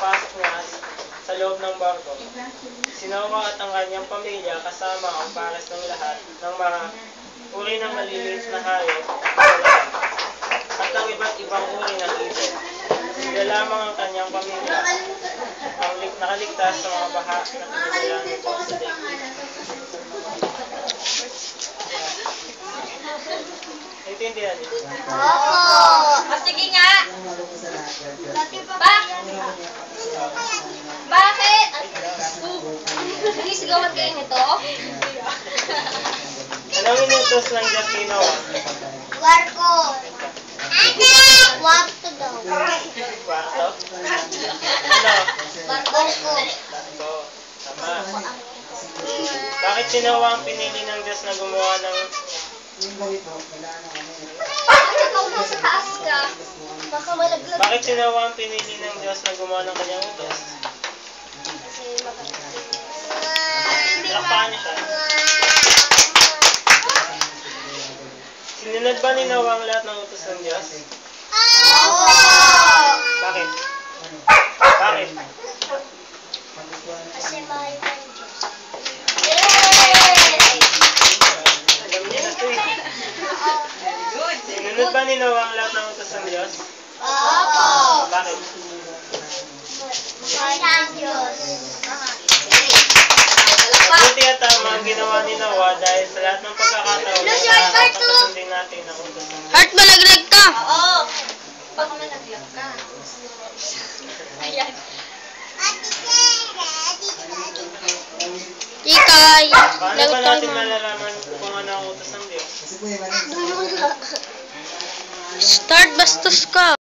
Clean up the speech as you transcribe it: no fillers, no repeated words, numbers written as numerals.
pagpasok niya sa loob ng barko, si Noah at ang kanyang pamilya kasama ang pares ng lahat ng mga uri ng maliliit na hayop at ng iba't ibang uri ng ibon. Sila lamang ang kanyang pamilya ang nakaligtas sa mga baha na pinadala nito sa daigdig. Naintindihan niyo? Opo. Sige nga. Bakit? Nagisigawan kayo nito? Anong inutos ng Diyos kay Noah? Barko. Kwarto daw. Kwarto? Ano? Barko. Barko. Tama. Bakit si Noah ang pinili ng Diyos na gumawa ng... Ikaw nasa taas ka. Baka malaglag. Bakit si Noah ang pinili ng Diyos na gumawa ng kanyang utos? Kasi maganda. Lakpakan niyo siya. Sinunod ba ni Noah ang lahat ng utos ng Diyos? Oo! Bakit? Bakit? Kasi mahal ng Diyos. Alam niya na ito eh. Sinunod ba ni Noah ang lahat ng utos ng Diyos? Oo! Bakit? Mahal ng Diyos. Mabuti at tama ang ginawa ni Noah dahil sa lahat ng pagkakataon na nakakasundin natin ang utos ng Diyos. Heart, malaglag ka! Oo! Baka malaglag ka. Ayan. Ikay! Paano ba Lagot natin ka malalaman kung ano ang utos ng Diyos? Start bastos ka!